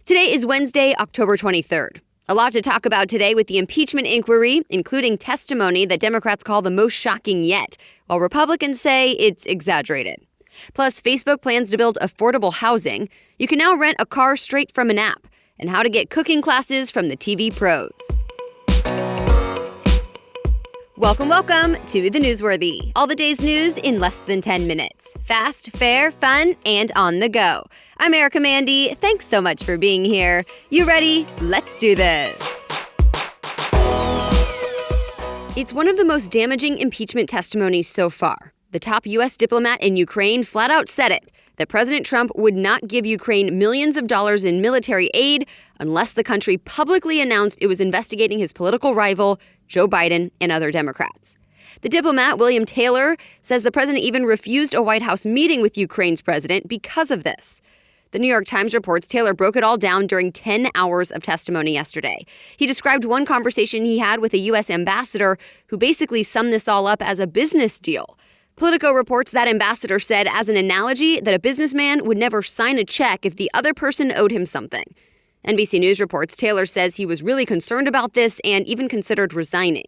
Today is Wednesday, October 23rd. A lot to talk about today with the impeachment inquiry, including testimony that Democrats call the most shocking yet, while Republicans say it's exaggerated. Plus, Facebook plans to build affordable housing. You can now rent a car straight from an app, and how to get cooking classes from the TV pros. Welcome to The Newsworthy. All the day's news in less than 10 minutes. Fast, fair, fun, and on the go. I'm Erica Mandy. Thanks so much for being here. You ready? Let's do this. It's one of the most damaging impeachment testimonies so far. The top U.S. diplomat in Ukraine flat out said it, that President Trump would not give Ukraine millions of dollars in military aid unless the country publicly announced it was investigating his political rival, Joe Biden, and other Democrats. The diplomat, William Taylor, says the president even refused a White House meeting with Ukraine's president because of this. The New York Times reports Taylor broke it all down during 10 hours of testimony yesterday. He described one conversation he had with a U.S. ambassador who basically summed this all up as a business deal. Politico reports that ambassador said as an analogy that a businessman would never sign a check if the other person owed him something. NBC News reports Taylor says he was really concerned about this and even considered resigning.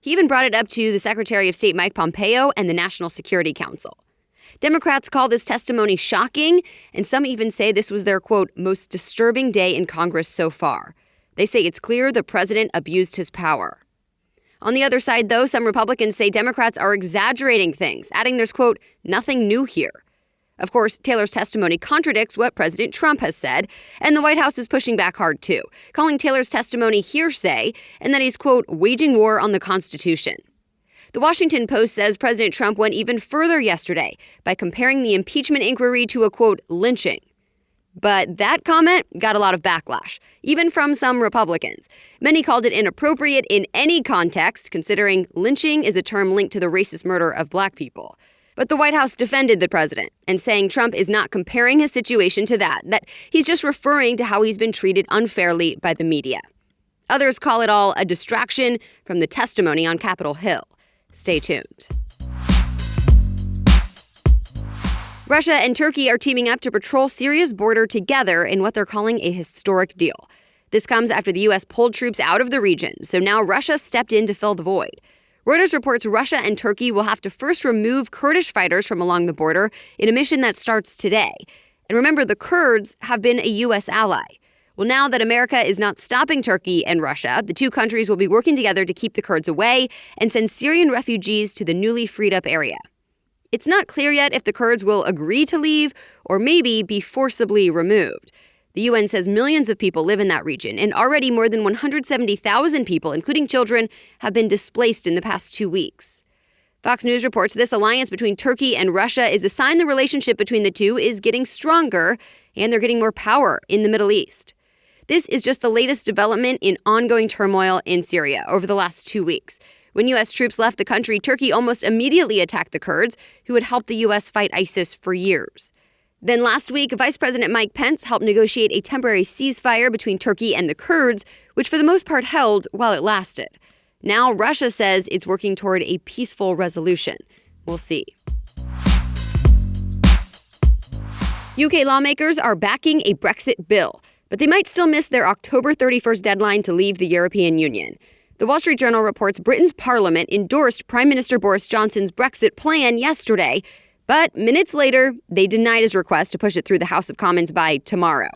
He even brought it up to the Secretary of State Mike Pompeo and the National Security Council. Democrats call this testimony shocking, and some even say this was their, quote, most disturbing day in Congress so far. They say it's clear the president abused his power. On the other side, though, some Republicans say Democrats are exaggerating things, adding there's, quote, nothing new here. Of course, Taylor's testimony contradicts what President Trump has said, and the White House is pushing back hard, too, calling Taylor's testimony hearsay and that he's, quote, waging war on the Constitution. The Washington Post says President Trump went even further yesterday by comparing the impeachment inquiry to a, quote, lynching. But that comment got a lot of backlash, even from some Republicans. Many called it inappropriate in any context, considering lynching is a term linked to the racist murder of black people. But the White House defended the president and saying Trump is not comparing his situation to that he's just referring to how he's been treated unfairly by the media. Others call it all a distraction from the testimony on Capitol Hill. Stay tuned. Russia and Turkey are teaming up to patrol Syria's border together in what they're calling a historic deal. This comes after the U.S. pulled troops out of the region, so now Russia stepped in to fill the void. Reuters reports Russia and Turkey will have to first remove Kurdish fighters from along the border in a mission that starts today. And remember, the Kurds have been a U.S. ally. Well, now that America is not stopping Turkey and Russia, the two countries will be working together to keep the Kurds away and send Syrian refugees to the newly freed up area. It's not clear yet if the Kurds will agree to leave or maybe be forcibly removed. The UN says millions of people live in that region, and already more than 170,000 people, including children, have been displaced in the past 2 weeks. Fox News reports this alliance between Turkey and Russia is a sign the relationship between the two is getting stronger, and they're getting more power in the Middle East. This is just the latest development in ongoing turmoil in Syria over the last 2 weeks. When U.S. troops left the country, Turkey almost immediately attacked the Kurds, who had helped the U.S. fight ISIS for years. Then last week, Vice President Mike Pence helped negotiate a temporary ceasefire between Turkey and the Kurds, which for the most part held while it lasted. Now Russia says it's working toward a peaceful resolution. We'll see. UK lawmakers are backing a Brexit bill, but they might still miss their October 31st deadline to leave the European Union. The Wall Street Journal reports Britain's parliament endorsed Prime Minister Boris Johnson's Brexit plan yesterday, but minutes later, they denied his request to push it through the House of Commons by tomorrow.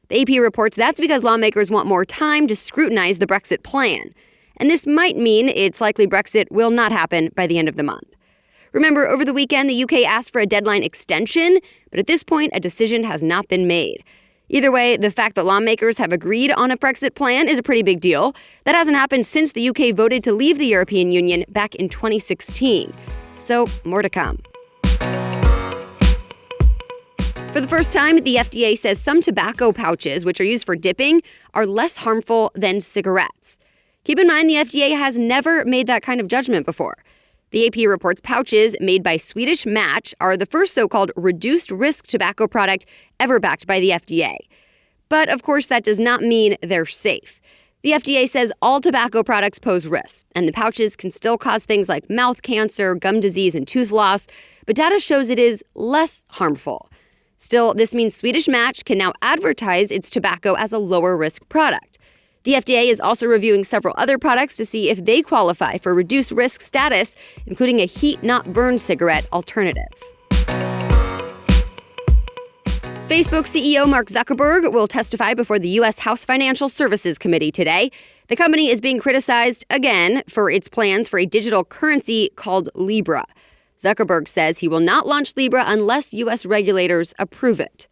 The AP reports that's because lawmakers want more time to scrutinize the Brexit plan. And this might mean it's likely Brexit will not happen by the end of the month. Remember, over the weekend, the UK asked for a deadline extension, but at this point, a decision has not been made. Either way, the fact that lawmakers have agreed on a Brexit plan is a pretty big deal. That hasn't happened since the UK voted to leave the European Union back in 2016. So, more to come. For the first time, the FDA says some tobacco pouches, which are used for dipping, are less harmful than cigarettes. Keep in mind, the FDA has never made that kind of judgment before. The AP reports pouches made by Swedish Match are the first so-called reduced-risk tobacco product ever backed by the FDA. But, of course, that does not mean they're safe. The FDA says all tobacco products pose risks, and the pouches can still cause things like mouth cancer, gum disease, and tooth loss, but data shows it is less harmful. Still, this means Swedish Match can now advertise its tobacco as a lower-risk product. The FDA is also reviewing several other products to see if they qualify for reduced risk status, including a heat-not-burn cigarette alternative. Facebook CEO Mark Zuckerberg will testify before the U.S. House Financial Services Committee today. The company is being criticized again for its plans for a digital currency called Libra. Zuckerberg says he will not launch Libra unless U.S. regulators approve it.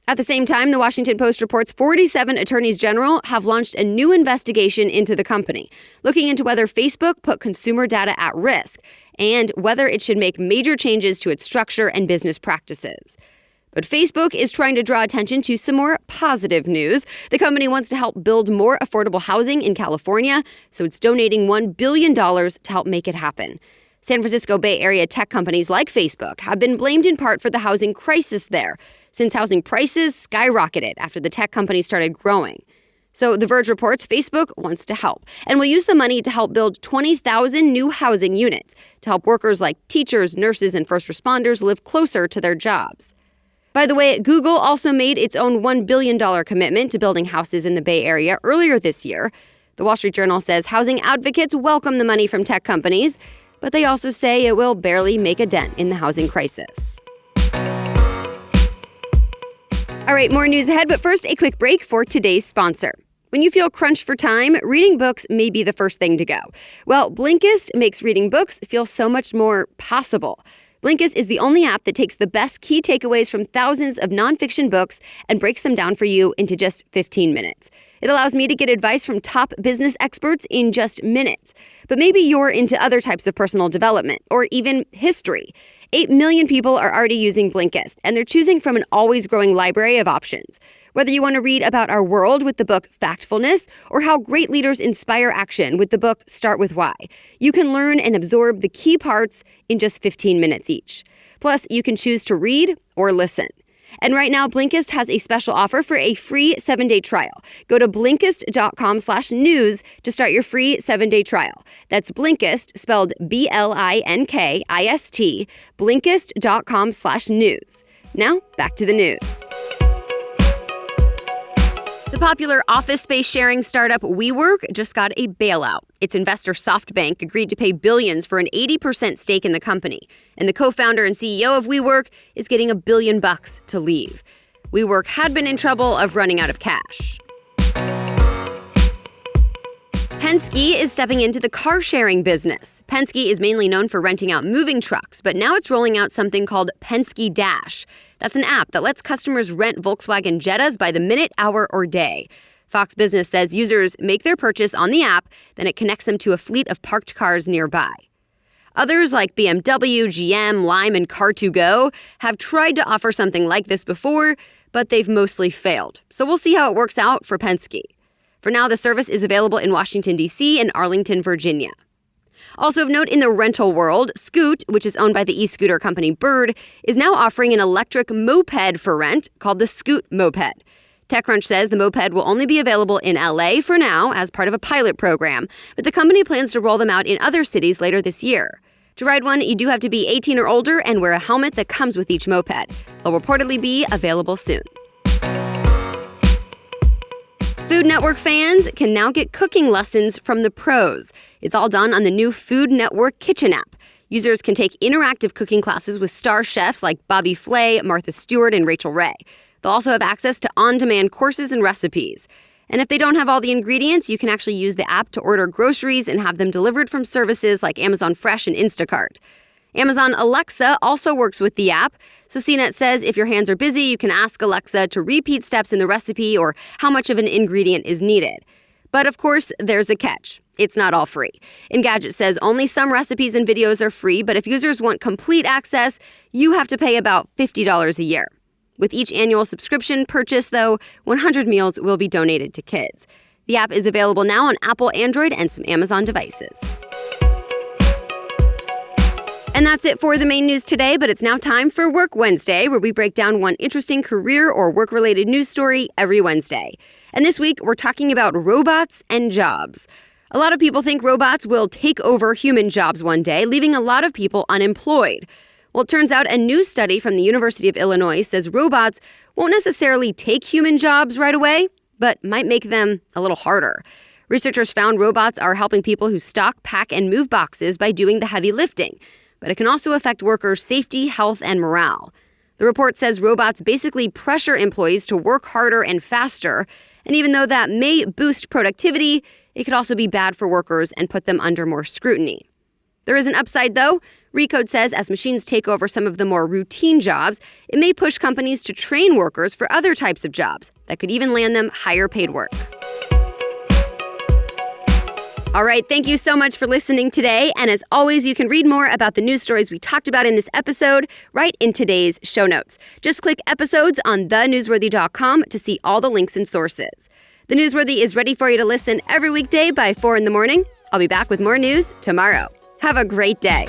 At the same time, the Washington Post reports 47 attorneys general have launched a new investigation into the company, looking into whether Facebook put consumer data at risk and whether it should make major changes to its structure and business practices. But Facebook is trying to draw attention to some more positive news. The company wants to help build more affordable housing in California, so it's donating $1 billion to help make it happen. San Francisco Bay Area tech companies like Facebook have been blamed in part for the housing crisis there, since housing prices skyrocketed after the tech companies started growing. So The Verge reports Facebook wants to help and will use the money to help build 20,000 new housing units to help workers like teachers, nurses, and first responders live closer to their jobs. By the way, Google also made its own $1 billion commitment to building houses in the Bay Area earlier this year. The Wall Street Journal says housing advocates welcome the money from tech companies, but they also say it will barely make a dent in the housing crisis. All right, more news ahead, but first, a quick break for today's sponsor. When you feel crunched for time, reading books may be the first thing to go. Well, Blinkist makes reading books feel so much more possible. Blinkist is the only app that takes the best key takeaways from thousands of nonfiction books and breaks them down for you into just 15 minutes. It allows me to get advice from top business experts in just minutes. But maybe you're into other types of personal development or even history. 8 million people are already using Blinkist, and they're choosing from an always growing library of options. Whether you want to read about our world with the book Factfulness or how great leaders inspire action with the book Start With Why, you can learn and absorb the key parts in just 15 minutes each. Plus, you can choose to read or listen. And right now, Blinkist has a special offer for a free 7-day trial. Go to Blinkist.com/news to start your free 7-day trial. That's Blinkist, spelled Blinkist, Blinkist.com/news. Now, back to the news. The popular office space sharing startup WeWork just got a bailout. Its investor SoftBank agreed to pay billions for an 80% stake in the company. And the co-founder and CEO of WeWork is getting $1 billion to leave. WeWork had been in trouble of running out of cash. Penske is stepping into the car-sharing business. Penske is mainly known for renting out moving trucks, but now it's rolling out something called Penske Dash. That's an app that lets customers rent Volkswagen Jettas by the minute, hour, or day. Fox Business says users make their purchase on the app, then it connects them to a fleet of parked cars nearby. Others like BMW, GM, Lime, and Car2Go have tried to offer something like this before, but they've mostly failed. So we'll see how it works out for Penske. For now, the service is available in Washington, D.C. and Arlington, Virginia. Also of note in the rental world, Scoot, which is owned by the e-scooter company Bird, is now offering an electric moped for rent called the Scoot Moped. TechCrunch says the moped will only be available in LA for now as part of a pilot program, but the company plans to roll them out in other cities later this year. To ride one, you do have to be 18 or older and wear a helmet that comes with each moped. They'll reportedly be available soon. Food Network fans can now get cooking lessons from the pros. It's all done on the new Food Network Kitchen app. Users can take interactive cooking classes with star chefs like Bobby Flay, Martha Stewart, and Rachel Ray. They'll also have access to on-demand courses and recipes. And if they don't have all the ingredients, you can actually use the app to order groceries and have them delivered from services like Amazon Fresh and Instacart. Amazon Alexa also works with the app. So CNET says if your hands are busy, you can ask Alexa to repeat steps in the recipe or how much of an ingredient is needed. But of course, there's a catch. It's not all free. Engadget says only some recipes and videos are free, but if users want complete access, you have to pay about $50 a year. With each annual subscription purchase, though, 100 meals will be donated to kids. The app is available now on Apple, Android, and some Amazon devices. And that's it for the main news today, but it's now time for Work Wednesday, where we break down one interesting career or work-related news story every Wednesday. And this week, we're talking about robots and jobs. A lot of people think robots will take over human jobs one day, leaving a lot of people unemployed. Well, it turns out a new study from the University of Illinois says robots won't necessarily take human jobs right away, but might make them a little harder. Researchers found robots are helping people who stock, pack, and move boxes by doing the heavy lifting, but it can also affect workers' safety, health, and morale. The report says robots basically pressure employees to work harder and faster, and even though that may boost productivity, it could also be bad for workers and put them under more scrutiny. There is an upside, though. Recode says as machines take over some of the more routine jobs, it may push companies to train workers for other types of jobs that could even land them higher paid work. All right, thank you so much for listening today. And as always, you can read more about the news stories we talked about in this episode right in today's show notes. Just click episodes on thenewsworthy.com to see all the links and sources. The Newsworthy is ready for you to listen every weekday by 4 in the morning. I'll be back with more news tomorrow. Have a great day.